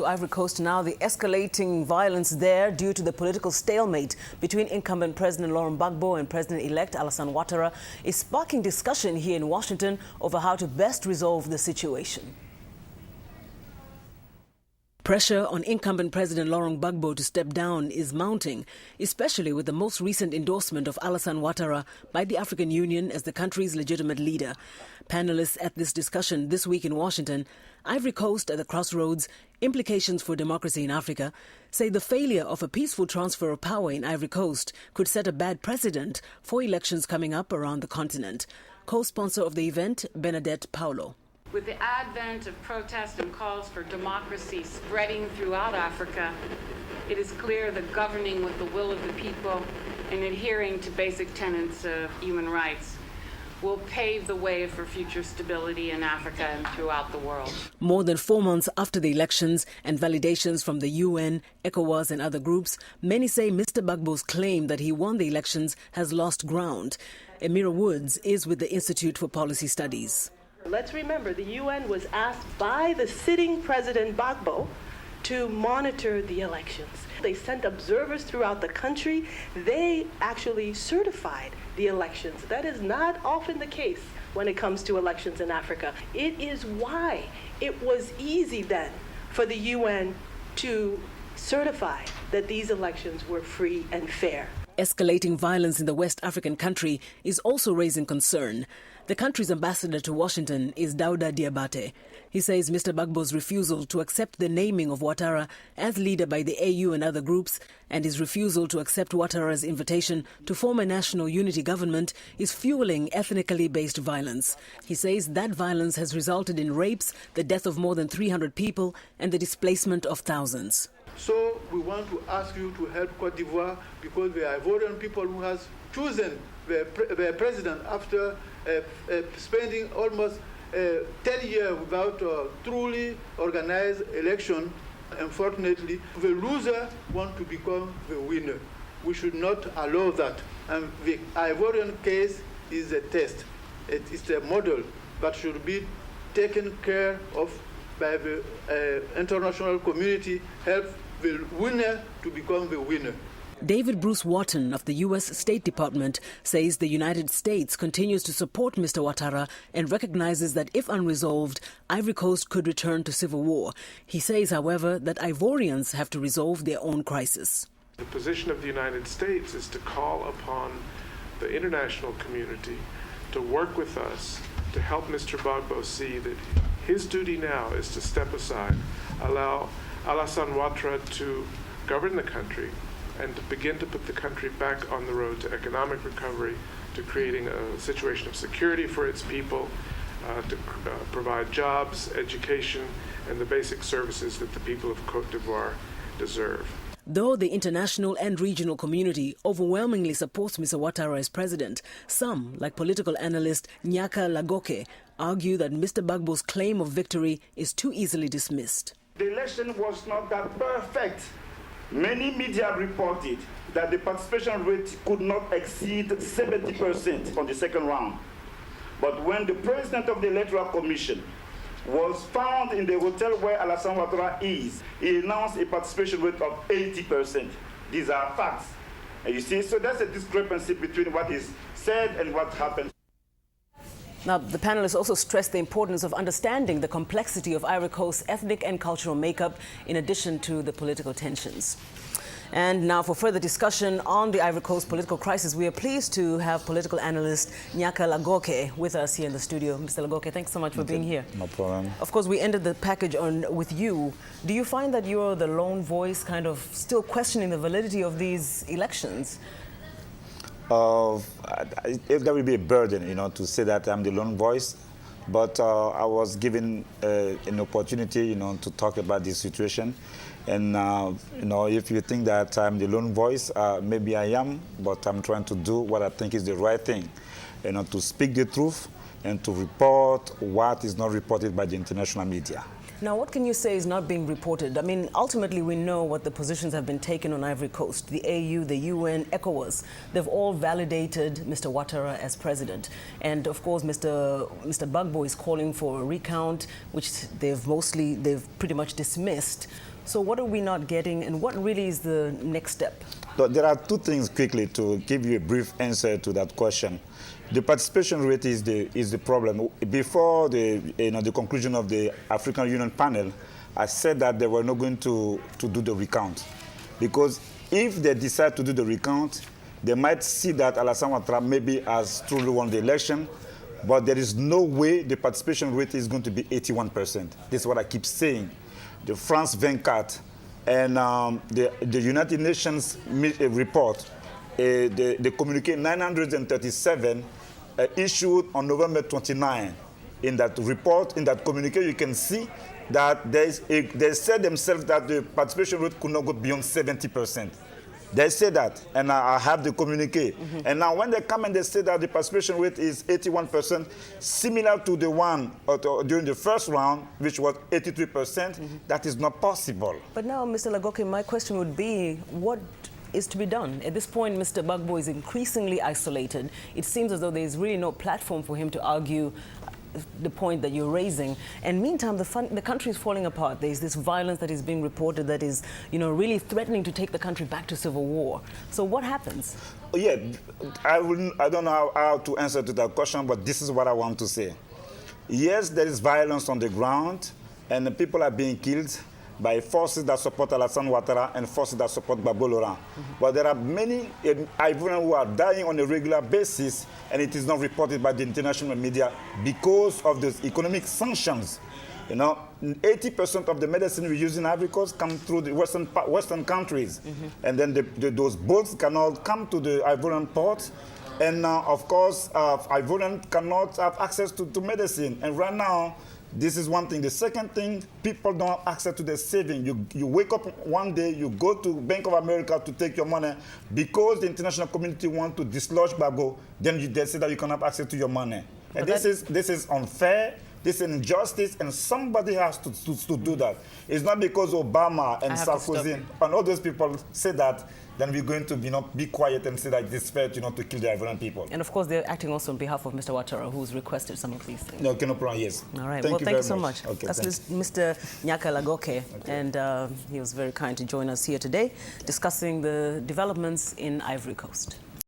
To Ivory Coast now, the escalating violence there due to the political stalemate between incumbent President Laurent Gbagbo and President-elect Alassane Ouattara is sparking discussion here in Washington over how to best resolve the situation. Pressure on incumbent President Laurent Gbagbo to step down is mounting, especially with the most recent endorsement of Alassane Ouattara by the African Union as the country's legitimate leader. Panelists at this discussion this week in Washington, Ivory Coast at the crossroads, implications for democracy in Africa, say the failure of a peaceful transfer of power in Ivory Coast could set a bad precedent for elections coming up around the continent. Co-sponsor of the event, Bernadette Paulo. With the advent of protests and calls for democracy spreading throughout Africa, it is clear that governing with the will of the people and adhering to basic tenets of human rights will pave the way for future stability in Africa and throughout the world. More than 4 months after the elections and validations from the UN, ECOWAS and other groups, many say Mr. Gbagbo's claim that he won the elections has lost ground. Emira Woods is with the Institute for Policy Studies. Let's remember, the UN was asked by the sitting President Gbagbo to monitor the elections. They sent observers throughout the country. They actually certified the elections. That is not often the case when it comes to elections in Africa. It is why it was easy then for the UN to certify that these elections were free and fair. Escalating violence in the West African country is also raising concern. The country's ambassador to Washington is Dauda Diabate. He says Mr. Gbagbo's refusal to accept the naming of Ouattara as leader by the AU and other groups and his refusal to accept Ouattara's invitation to form a national unity government is fueling ethnically based violence. He says that violence has resulted in rapes, the death of more than 300 people and the displacement of thousands. So we want to ask you to help Côte d'Ivoire because the Ivorian people who has chosen their president after spending almost 10 years without a truly organized election. Unfortunately, the loser wants to become the winner. We should not allow that. And the Ivorian case is a test. It is a model that should be taken care of by the international community, help the winner to become the winner. David Bruce Wharton of the U.S. State Department says the United States continues to support Mr. Ouattara and recognizes that if unresolved, Ivory Coast could return to civil war. He says, however, that Ivorians have to resolve their own crisis. The position of the United States is to call upon the international community to work with us to help Mr. Gbagbo see that his duty now is to step aside, allow Alassane Ouattara to govern the country and to begin to put the country back on the road to economic recovery, to creating a situation of security for its people, to provide jobs, education, and the basic services that the people of Côte d'Ivoire deserve. Though the international and regional community overwhelmingly supports Mr. Ouattara as president, some, like political analyst Nyaka Lagoke, argue that Mr. Gbagbo's claim of victory is too easily dismissed. The election was not that perfect. Many media reported that the participation rate could not exceed 70% on the second round. But when the president of the Electoral Commission was found in the hotel where Alassane Ouattara is, he announced a participation rate of 80%. These are facts. And you see, so there's a discrepancy between what is said and what happened. Now, the panelists also stressed the importance of understanding the complexity of Ivory Coast's ethnic and cultural makeup, in addition to the political tensions. And now for further discussion on the Ivory Coast political crisis, we are pleased to have political analyst Nyaka Lagoke with us here in the studio. Mr. Lagoke, thanks so much for being here. No problem. Of course, we ended the package with you. Do you find that you're the lone voice kind of still questioning the validity of these elections? There will be a burden, to say that I'm the lone voice. But I was given an opportunity, to talk about this situation. And, if you think that I'm the lone voice, maybe I am, but I'm trying to do what I think is the right thing, to speak the truth and to report what is not reported by the international media. Now, what can you say is not being reported? I mean, ultimately, we know what the positions have been taken on Ivory Coast. The AU, the UN, ECOWAS, they've all validated Mr. Ouattara as president. And of course, Mr. Gbagbo is calling for a recount, which they've pretty much dismissed. So what are we not getting, and what really is the next step? There are two things quickly to give you a brief answer to that question. The participation rate is the problem. Before the conclusion of the African Union panel, I said that they were not going to do the recount. Because if they decide to do the recount, they might see that Alassane Ouattara maybe has truly won the election, but there is no way the participation rate is going to be 81%. This is what I keep saying. The France 24 and the United Nations report, the communique 937 issued on November 29. In that report, in that communique, you can see that they said themselves that the participation rate could not go beyond 70%. They say that, and I have the communique. Mm-hmm. And now when they come and they say that the participation rate is 81%, similar to the one during the first round, which was 83%, that is not possible. But now, Mr. Lagoke, my question would be, what is to be done? At this point, Mr. Gbagbo is increasingly isolated. It seems as though there is really no platform for him to argue the point that you're raising. And meantime, the country is falling apart. There's this violence that is being reported that is, really threatening to take the country back to civil war. So what happens? Yeah, I don't know how to answer to that question, but this is what I want to say. Yes, there is violence on the ground, and the people are being killed by forces that support Alassane Ouattara and forces that support Gbagbo Laurent. But there are many Ivorians who are dying on a regular basis, and it is not reported by the international media because of the economic sanctions. 80% of the medicine we use in Ivory Coast come through the Western countries. And then those boats cannot come to the Ivorian ports. And of course, Ivorians cannot have access to medicine. And right now, this is one thing. The second thing, people don't have access to their savings. You wake up one day, you go to Bank of America to take your money. Because the international community want to dislodge Gbagbo, then they say that you can have access to your money. And this is unfair. This is injustice, and somebody has to do that. It's not because Obama and Sarkozy and all those people say that, then we're going to be quiet and say that it's fair to kill the Ivorian people. And of course, they're acting also on behalf of Mr. Ouattara, who's requested some of these things. No, yes. All right. Thank you so much. Okay, that's Mr. Nyaka Lagoke, and he was very kind to join us here today, discussing the developments in Ivory Coast.